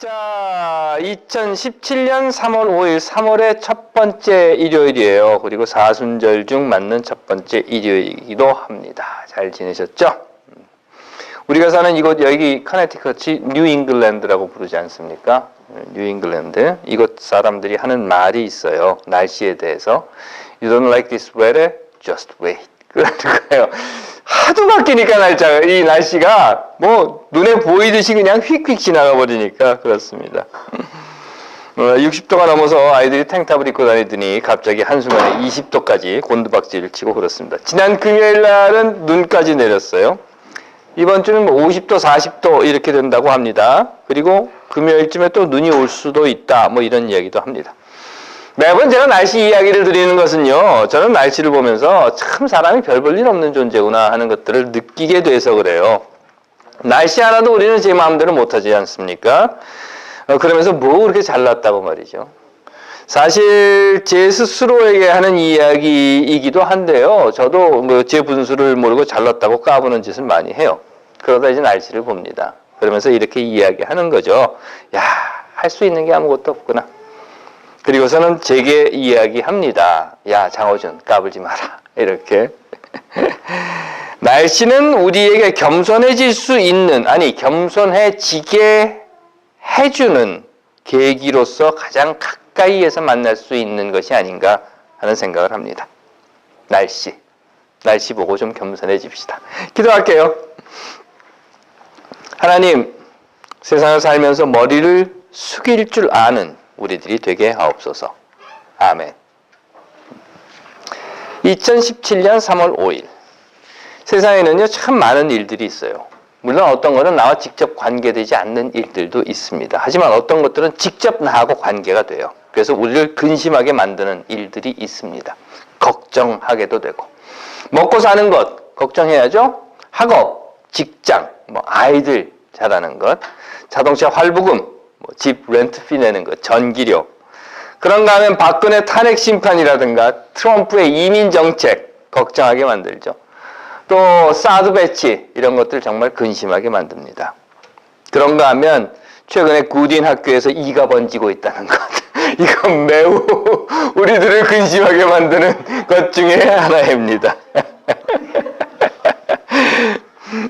자, 2017년 3월 5일, 3월의 첫 번째 일요일이에요. 그리고 사순절 중 맞는 첫 번째 일요일이기도 합니다. 잘 지내셨죠? 우리가 사는 이곳, 여기 커네티컷이 뉴잉글랜드라고 부르지 않습니까? 뉴잉글랜드. 이곳 사람들이 하는 말이 있어요. 날씨에 대해서. You don't like this weather? Just wait. 그러는 거예요. 하도 바뀌니까 이 날씨가 뭐 눈에 보이듯이 그냥 휙휙 지나가 버리니까 그렇습니다. 60도가 넘어서 아이들이 탱탑을 입고 다니더니 갑자기 한순간에 20도까지 곤두박질을 치고 그렇습니다. 지난 금요일 날은 눈까지 내렸어요. 이번 주는 뭐 50도, 40도 이렇게 된다고 합니다. 그리고 금요일쯤에 또 눈이 올 수도 있다. 뭐 이런 이야기도 합니다. 매번 제가 날씨 이야기를 드리는 것은요, 저는 날씨를 보면서 참 사람이 별 볼 일 없는 존재구나 하는 것들을 느끼게 돼서 그래요. 날씨 하나도 우리는 제 마음대로 못하지 않습니까? 그러면서 뭐 그렇게 잘났다고 말이죠. 사실 제 스스로에게 하는 이야기이기도 한데요. 저도 뭐 제 분수를 모르고 잘났다고 까부는 짓을 많이 해요. 그러다 이제 날씨를 봅니다. 그러면서 이렇게 이야기하는 거죠. 야, 할 수 있는 게 아무것도 없구나. 그리고서는 제게 이야기합니다. 야, 장호준, 까불지 마라. 이렇게. 날씨는 우리에게 겸손해질 수 있는, 아니, 겸손해지게 해주는 계기로서 가장 가까이에서 만날 수 있는 것이 아닌가 하는 생각을 합니다. 날씨. 날씨 보고 좀 겸손해집시다. 기도할게요. 하나님, 세상을 살면서 머리를 숙일 줄 아는 우리들이 되게 하옵소서. 아멘. 2017년 3월 5일. 세상에는요, 참 많은 일들이 있어요. 물론 어떤 것은 나와 직접 관계되지 않는 일들도 있습니다. 하지만 어떤 것들은 직접 나하고 관계가 돼요. 그래서 우리를 근심하게 만드는 일들이 있습니다. 걱정하게도 되고. 먹고 사는 것, 걱정해야죠. 학업, 직장, 뭐 아이들 자라는 것, 자동차 할부금, 집 렌트피 내는 것, 전기료. 그런가 하면 박근혜 탄핵 심판이라든가 트럼프의 이민 정책 걱정하게 만들죠. 또 사드 배치 이런 것들 정말 근심하게 만듭니다. 그런가 하면 최근에 구딘 학교에서 이가 번지고 있다는 것. 이건 매우 우리들을 근심하게 만드는 것 중에 하나입니다.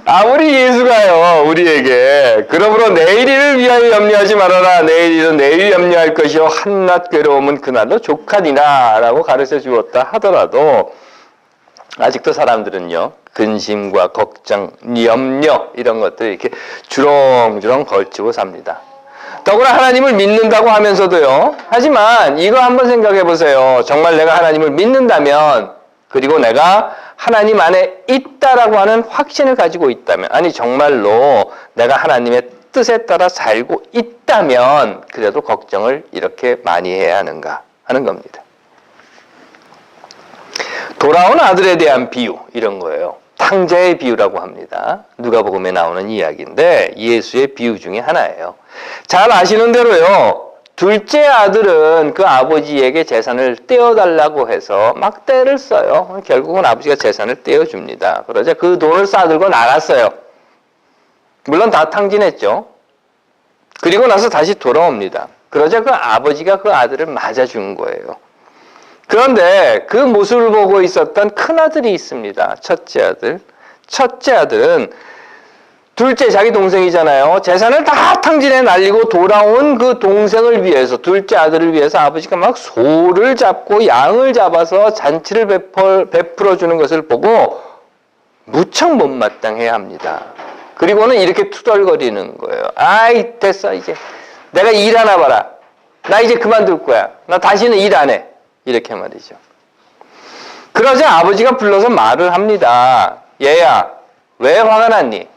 아무리 예수가요, 우리에게 그러므로 내일 일을 위하여 염려하지 말아라. 내일 일은 내일 염려할 것이요 한낱 괴로움은 그날로 족하니라 라고 가르쳐 주었다 하더라도 아직도 사람들은요, 근심과 걱정, 염려 이런 것들 이렇게 주렁주렁 걸치고 삽니다. 더구나 하나님을 믿는다고 하면서도요. 하지만 이거 한번 생각해 보세요. 정말 내가 하나님을 믿는다면, 그리고 내가 하나님 안에 있다라고 하는 확신을 가지고 있다면, 아니 정말로 내가 하나님의 뜻에 따라 살고 있다면 그래도 걱정을 이렇게 많이 해야 하는가 하는 겁니다. 돌아온 아들에 대한 비유, 이런 거예요. 탕자의 비유라고 합니다. 누가복음에 나오는 이야기인데 예수의 비유 중에 하나예요. 잘 아시는 대로요, 둘째 아들은 그 아버지에게 재산을 떼어달라고 해서 막 떼를 써요. 결국은 아버지가 재산을 떼어줍니다. 그러자 그 돈을 싸들고 나갔어요. 물론 다 탕진했죠. 그리고 나서 다시 돌아옵니다. 그러자 그 아버지가 그 아들을 맞아준 거예요. 그런데 그 모습을 보고 있었던 큰아들이 있습니다. 첫째 아들. 첫째 아들은 둘째 자기 동생이잖아요. 재산을 다 탕진해 날리고 돌아온 그 동생을 위해서, 둘째 아들을 위해서 아버지가 막 소를 잡고 양을 잡아서 잔치를 베풀어 주는 것을 보고 무척 못마땅해 합니다. 그리고는 이렇게 투덜거리는 거예요. 아이, 됐어, 이제. 내가 일 하나 봐라. 나 이제 그만둘 거야. 나 다시는 일 안 해. 이렇게 말이죠. 그러자 아버지가 불러서 말을 합니다. 얘야, 왜 화가 났니?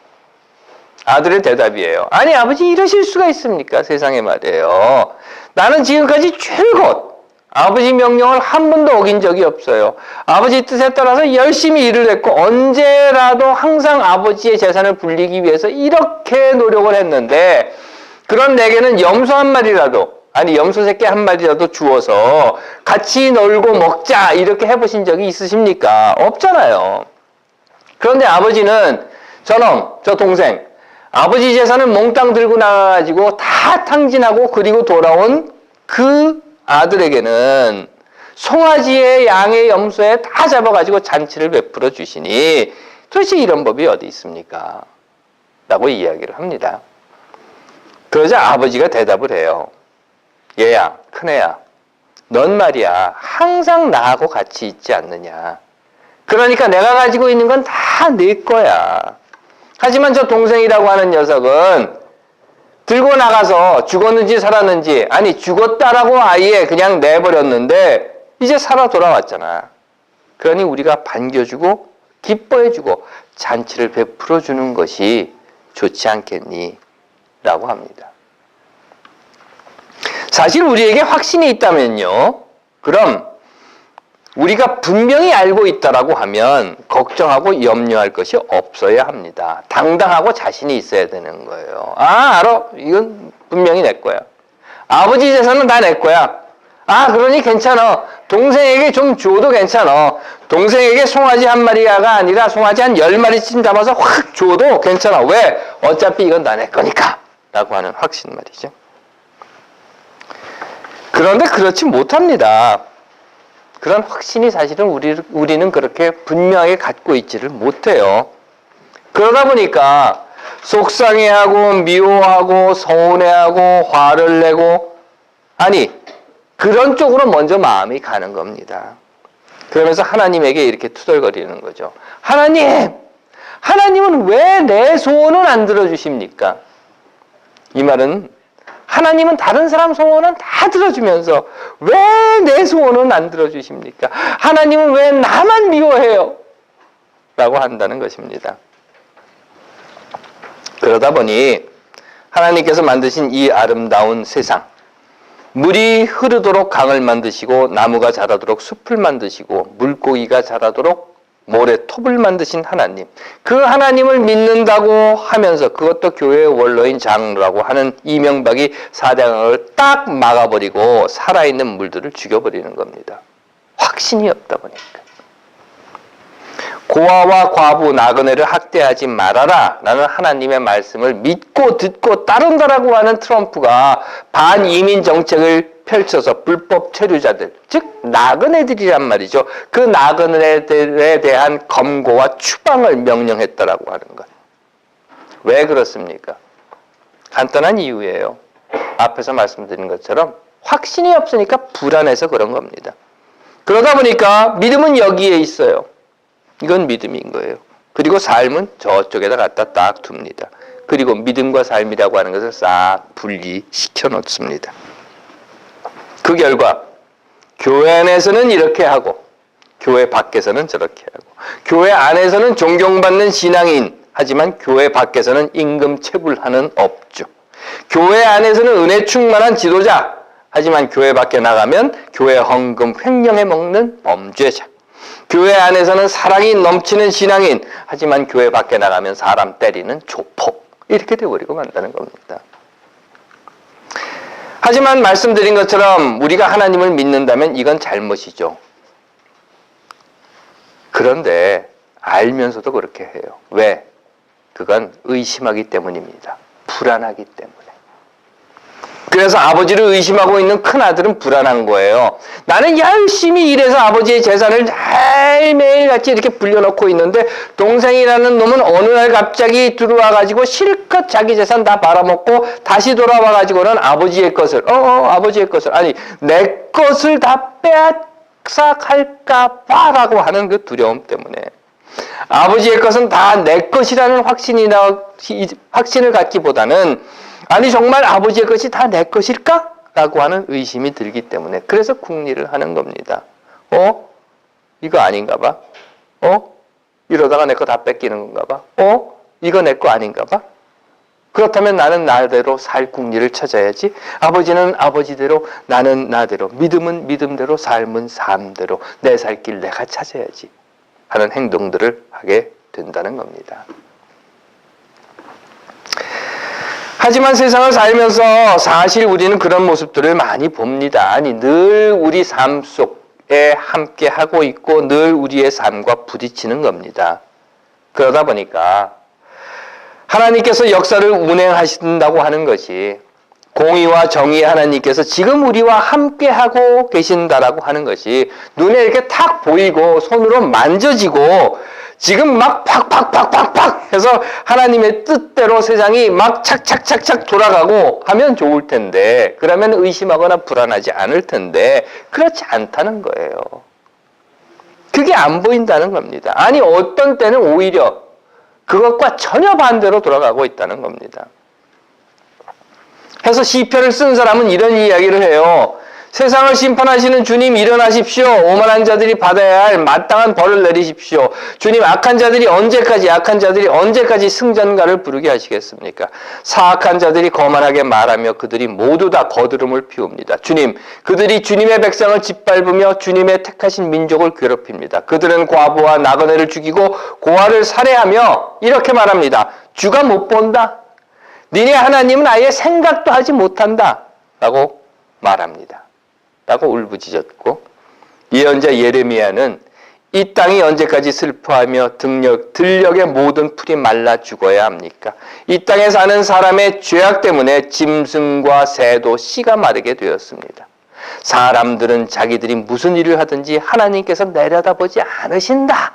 아들의 대답이에요. 아니, 아버지 이러실 수가 있습니까? 세상에 말이에요. 나는 지금까지 줄곧 아버지 명령을 한 번도 어긴 적이 없어요. 아버지 뜻에 따라서 열심히 일을 했고 언제라도 항상 아버지의 재산을 불리기 위해서 이렇게 노력을 했는데, 그런 내게는 염소 한 마리라도, 아니 염소 새끼 한 마리라도 주어서 같이 놀고 먹자 이렇게 해보신 적이 있으십니까? 없잖아요. 그런데 아버지는 저놈, 저 동생, 아버지 재산을 몽땅 들고 나가가지고 다 탕진하고 그리고 돌아온 그 아들에게는 송아지의 양의 염소에 다 잡아가지고 잔치를 베풀어 주시니 도대체 이런 법이 어디 있습니까? 라고 이야기를 합니다. 그러자 아버지가 대답을 해요. 얘야, 큰애야, 넌 말이야 항상 나하고 같이 있지 않느냐. 그러니까 내가 가지고 있는 건 다 내 거야. 하지만 저 동생이라고 하는 녀석은 들고 나가서 죽었는지 살았는지, 아니 죽었다라고 아예 그냥 내버렸는데 이제 살아 돌아왔잖아. 그러니 우리가 반겨주고 기뻐해주고 잔치를 베풀어 주는 것이 좋지 않겠니? 라고 합니다. 사실 우리에게 확신이 있다면요, 그럼 우리가 분명히 알고 있다라고 하면 걱정하고 염려할 것이 없어야 합니다. 당당하고 자신이 있어야 되는 거예요. 아, 알아. 이건 분명히 내 거야. 아버지 재산은 다 내 거야. 아, 그러니 괜찮아. 동생에게 좀 줘도 괜찮아. 동생에게 송아지 한 마리가 아니라 송아지 한 10마리쯤 잡아서 확 줘도 괜찮아. 왜? 어차피 이건 다 내 거니까. 라고 하는 확신 말이죠. 그런데 그렇지 못합니다. 그런 확신이 사실은 우리는 그렇게 분명하게 갖고 있지를 못해요. 그러다 보니까 속상해하고 미워하고 서운해하고 화를 내고, 아니 그런 쪽으로 먼저 마음이 가는 겁니다. 그러면서 하나님에게 이렇게 투덜거리는 거죠. 하나님은 왜 내 소원은 안 들어주십니까? 이 말은 하나님은 다른 사람 소원은 다 들어주면서 왜 내 소원은 안 들어주십니까? 하나님은 왜 나만 미워해요? 라고 한다는 것입니다. 그러다 보니 하나님께서 만드신 이 아름다운 세상, 물이 흐르도록 강을 만드시고 나무가 자라도록 숲을 만드시고 물고기가 자라도록 모래톱을 만드신 하나님, 그 하나님을 믿는다고 하면서 그것도 교회의 원로인 장로라고 하는 이명박이 사대강을 딱 막아버리고 살아있는 물들을 죽여버리는 겁니다. 확신이 없다 보니까. 고아와 과부 나그네를 학대하지 말아라 라는 하나님의 말씀을 믿고 듣고 따른다라고 하는 트럼프가 반이민 정책을 펼쳐서 불법 체류자들, 즉 나그네들이란 말이죠. 그 나그네들에 대한 검거와 추방을 명령했다라고 하는 것. 왜 그렇습니까? 간단한 이유예요. 앞에서 말씀드린 것처럼 확신이 없으니까 불안해서 그런 겁니다. 그러다 보니까 믿음은 여기에 있어요. 이건 믿음인 거예요. 그리고 삶은 저쪽에다 갖다 딱 둡니다. 그리고 믿음과 삶이라고 하는 것을 싹 분리시켜 놓습니다. 그 결과 교회 안에서는 이렇게 하고 교회 밖에서는 저렇게 하고, 교회 안에서는 존경받는 신앙인, 하지만 교회 밖에서는 임금체불하는 업주, 교회 안에서는 은혜 충만한 지도자, 하지만 교회 밖에 나가면 교회 헌금 횡령해 먹는 범죄자, 교회 안에서는 사랑이 넘치는 신앙인, 하지만 교회 밖에 나가면 사람 때리는 조폭, 이렇게 돼버리고 만다는 겁니다. 하지만 말씀드린 것처럼 우리가 하나님을 믿는다면 이건 잘못이죠. 그런데 알면서도 그렇게 해요. 왜? 그건 의심하기 때문입니다. 불안하기 때문에. 그래서 아버지를 의심하고 있는 큰아들은 불안한 거예요. 나는 열심히 일해서 아버지의 재산을 매일같이 이렇게 불려놓고 있는데 동생이라는 놈은 어느 날 갑자기 들어와가지고 실컷 자기 재산 다 팔아먹고 다시 돌아와가지고는 아버지의 것을 아니 내 것을 다 빼앗아갈까 봐라고 하는 그 두려움 때문에 아버지의 것은 다 내 것이라는 확신을 갖기보다는 아니 정말 아버지의 것이 다 내 것일까? 라고 하는 의심이 들기 때문에 그래서 궁리를 하는 겁니다. 이거 아닌가 봐. 이러다가 내 거 다 뺏기는 건가 봐. 이거 내 거 아닌가 봐. 그렇다면 나는 나대로 살 궁리를 찾아야지. 아버지는 아버지대로, 나는 나대로, 믿음은 믿음대로, 삶은 삶대로 내 살 길 내가 찾아야지 하는 행동들을 하게 된다는 겁니다. 하지만 세상을 살면서 사실 우리는 그런 모습들을 많이 봅니다. 아니 늘 우리 삶 속에 함께 하고 있고 늘 우리의 삶과 부딪히는 겁니다. 그러다 보니까 하나님께서 역사를 운행하신다고 하는 것이 공의와 정의의 하나님께서 지금 우리와 함께하고 계신다라고 하는 것이 눈에 이렇게 탁 보이고 손으로 만져지고 지금 막 팍팍팍팍팍 해서 하나님의 뜻대로 세상이 막 착착착착 돌아가고 하면 좋을 텐데, 그러면 의심하거나 불안하지 않을 텐데 그렇지 않다는 거예요. 그게 안 보인다는 겁니다. 아니 어떤 때는 오히려 그것과 전혀 반대로 돌아가고 있다는 겁니다. 해서 시편을 쓴 사람은 이런 이야기를 해요. 세상을 심판하시는 주님 일어나십시오. 오만한 자들이 받아야 할 마땅한 벌을 내리십시오. 주님 악한 자들이 언제까지 승전가를 부르게 하시겠습니까? 사악한 자들이 거만하게 말하며 그들이 모두 다 거드름을 피웁니다. 주님, 그들이 주님의 백성을 짓밟으며 주님의 택하신 민족을 괴롭힙니다. 그들은 과부와 나그네를 죽이고 고아를 살해하며 이렇게 말합니다. 주가 못 본다. 니네 하나님은 아예 생각도 하지 못한다 라고 말합니다. 라고 울부짖었고, 예언자 예레미야는 이 땅이 언제까지 슬퍼하며 들녘의 모든 풀이 말라 죽어야 합니까? 이 땅에 사는 사람의 죄악 때문에 짐승과 새도 씨가 마르게 되었습니다. 사람들은 자기들이 무슨 일을 하든지 하나님께서 내려다보지 않으신다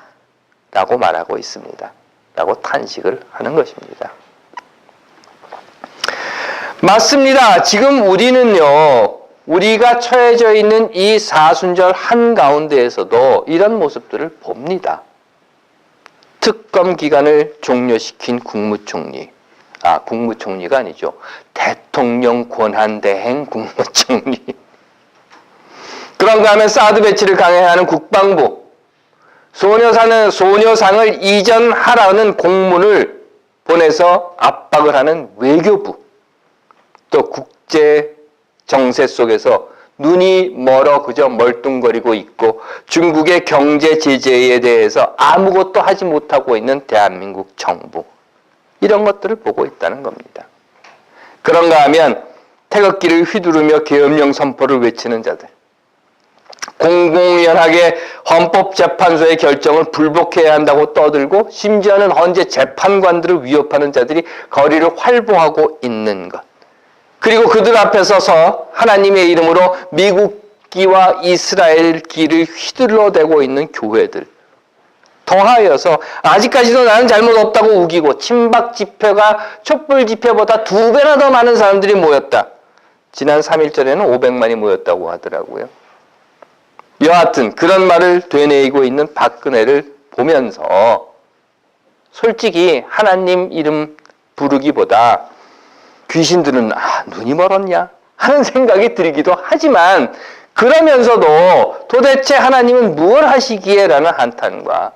라고 말하고 있습니다. 라고 탄식을 하는 것입니다. 맞습니다. 지금 우리는요, 우리가 처해져 있는 이 사순절 한가운데에서도 이런 모습들을 봅니다. 특검 기간을 종료시킨 국무총리. 국무총리가 아니죠. 대통령 권한대행 국무총리. 그런가 하면 사드 배치를 강행하는 국방부. 소녀상을 이전하라는 공문을 보내서 압박을 하는 외교부. 또 국제 정세 속에서 눈이 멀어 그저 멀뚱거리고 있고 중국의 경제 제재에 대해서 아무것도 하지 못하고 있는 대한민국 정부, 이런 것들을 보고 있다는 겁니다. 그런가 하면 태극기를 휘두르며 계엄령 선포를 외치는 자들, 공공연하게 헌법재판소의 결정을 불복해야 한다고 떠들고 심지어는 헌재 재판관들을 위협하는 자들이 거리를 활보하고 있는 것, 그리고 그들 앞에 서서 하나님의 이름으로 미국기와 이스라엘기를 휘둘러대고 있는 교회들, 더하여서 아직까지도 나는 잘못 없다고 우기고 친박 집회가 촛불 집회보다 2배나 더 많은 사람들이 모였다. 지난 3일절에는 500만이 모였다고 하더라고요. 여하튼 그런 말을 되뇌이고 있는 박근혜를 보면서 솔직히 하나님 이름 부르기보다 귀신들은 눈이 멀었냐 하는 생각이 들기도 하지만, 그러면서도 도대체 하나님은 무엇을 하시기에 라는 한탄과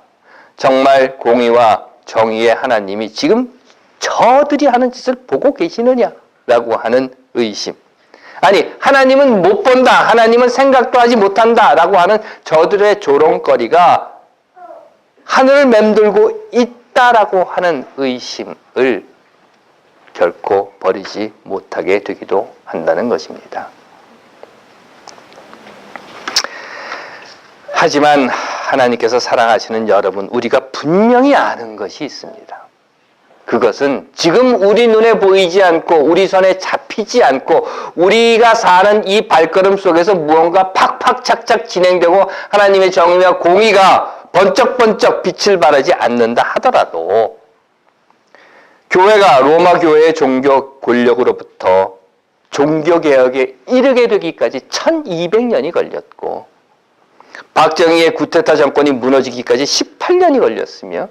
정말 공의와 정의의 하나님이 지금 저들이 하는 짓을 보고 계시느냐라고 하는 의심, 아니 하나님은 못 본다, 하나님은 생각도 하지 못한다 라고 하는 저들의 조롱거리가 하늘을 맴돌고 있다라고 하는 의심을 결코 버리지 못하게 되기도 한다는 것입니다. 하지만 하나님께서 사랑하시는 여러분, 우리가 분명히 아는 것이 있습니다. 그것은 지금 우리 눈에 보이지 않고 우리 손에 잡히지 않고 우리가 사는 이 발걸음 속에서 무언가 팍팍착착 진행되고 하나님의 정의와 공의가 번쩍번쩍 빛을 발하지 않는다 하더라도, 교회가 로마 교회의 종교 권력으로부터 종교개혁에 이르게 되기까지 1200년이 걸렸고, 박정희의 쿠데타 정권이 무너지기까지 18년이 걸렸으며,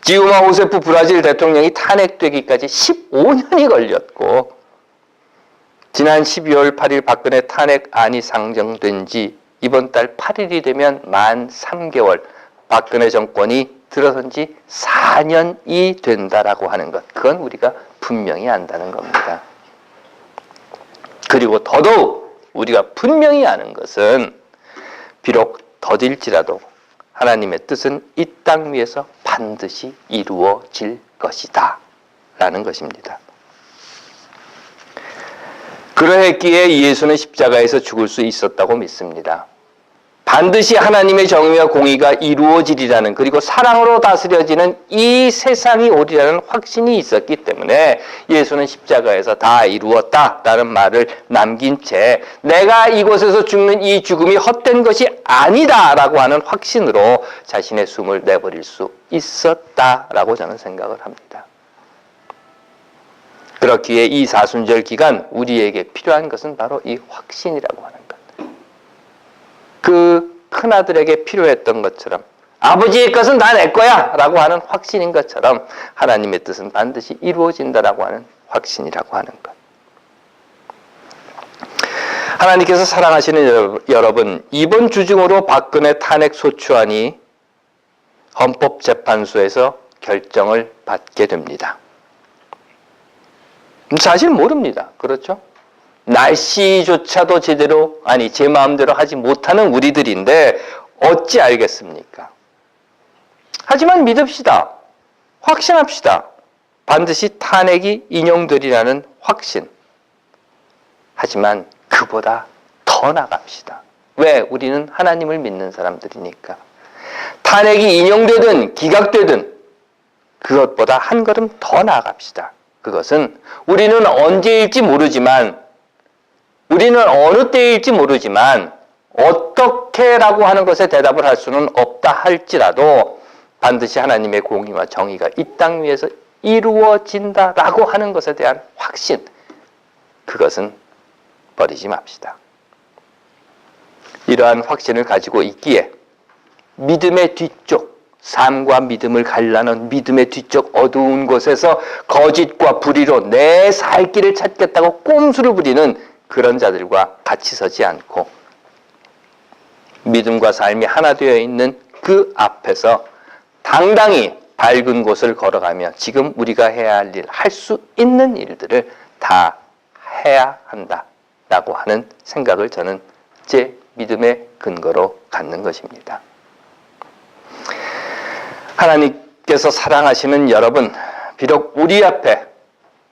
지우마 호세프 브라질 대통령이 탄핵되기까지 15년이 걸렸고, 지난 12월 8일 박근혜 탄핵안이 상정된 지 이번 달 8일이 되면 만 3개월, 박근혜 정권이 들어선 지 4년이 된다라고 하는 것, 그건 우리가 분명히 안다는 겁니다. 그리고 더더욱 우리가 분명히 아는 것은 비록 더딜지라도 하나님의 뜻은 이 땅 위에서 반드시 이루어질 것이다 라는 것입니다. 그러했기에 예수는 십자가에서 죽을 수 있었다고 믿습니다. 반드시 하나님의 정의와 공의가 이루어지리라는, 그리고 사랑으로 다스려지는 이 세상이 오리라는 확신이 있었기 때문에 예수는 십자가에서 다 이루었다라는 말을 남긴 채 내가 이곳에서 죽는 이 죽음이 헛된 것이 아니다라고 하는 확신으로 자신의 숨을 내버릴 수 있었다라고 저는 생각을 합니다. 그렇기에 이 사순절 기간 우리에게 필요한 것은 바로 이 확신이라고 하는 것. 그 큰아들에게 필요했던 것처럼 아버지의 것은 다 내 거야 라고 하는 확신인 것처럼 하나님의 뜻은 반드시 이루어진다라고 하는 확신이라고 하는 것. 하나님께서 사랑하시는 여러분, 이번 주중으로 박근혜 탄핵 소추안이 헌법재판소에서 결정을 받게 됩니다. 사실 모릅니다. 그렇죠? 날씨조차도 제대로, 아니 제 마음대로 하지 못하는 우리들인데 어찌 알겠습니까? 하지만 믿읍시다. 확신합시다. 반드시 탄핵이 인용되리라는 확신. 하지만 그보다 더 나갑시다. 왜? 우리는 하나님을 믿는 사람들이니까. 탄핵이 인용되든 기각되든 그것보다 한 걸음 더 나아갑시다. 그것은 우리는 언제일지 모르지만, 우리는 어느 때일지 모르지만 어떻게라고 하는 것에 대답을 할 수는 없다 할지라도 반드시 하나님의 공의와 정의가 이 땅 위에서 이루어진다라고 하는 것에 대한 확신, 그것은 버리지 맙시다. 이러한 확신을 가지고 있기에 믿음의 뒤쪽, 삶과 믿음을 갈라놓은 믿음의 뒤쪽 어두운 곳에서 거짓과 불의로 내 살 길을 찾겠다고 꼼수를 부리는 그런 자들과 같이 서지 않고 믿음과 삶이 하나 되어 있는 그 앞에서 당당히 밝은 곳을 걸어가며 지금 우리가 해야 할 일, 할 수 있는 일들을 다 해야 한다라고 하는 생각을 저는 제 믿음의 근거로 갖는 것입니다. 하나님께서 사랑하시는 여러분, 비록 우리 앞에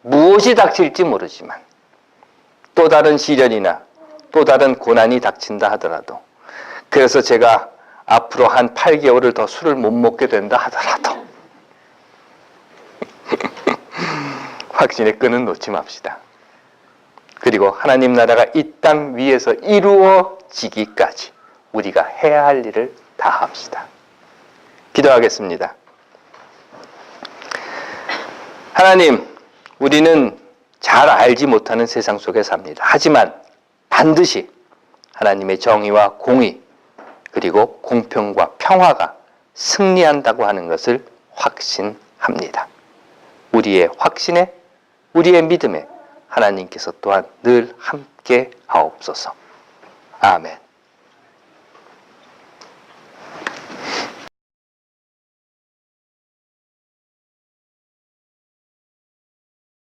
무엇이 닥칠지 모르지만 또 다른 시련이나 또 다른 고난이 닥친다 하더라도, 그래서 제가 앞으로 한 8개월을 더 술을 못 먹게 된다 하더라도 확신의 끈은 놓지 맙시다. 그리고 하나님 나라가 이 땅 위에서 이루어지기까지 우리가 해야 할 일을 다 합시다. 기도하겠습니다. 하나님, 우리는 잘 알지 못하는 세상 속에 삽니다. 하지만 반드시 하나님의 정의와 공의 그리고 공평과 평화가 승리한다고 하는 것을 확신합니다. 우리의 확신에, 우리의 믿음에 하나님께서 또한 늘 함께 하옵소서. 아멘.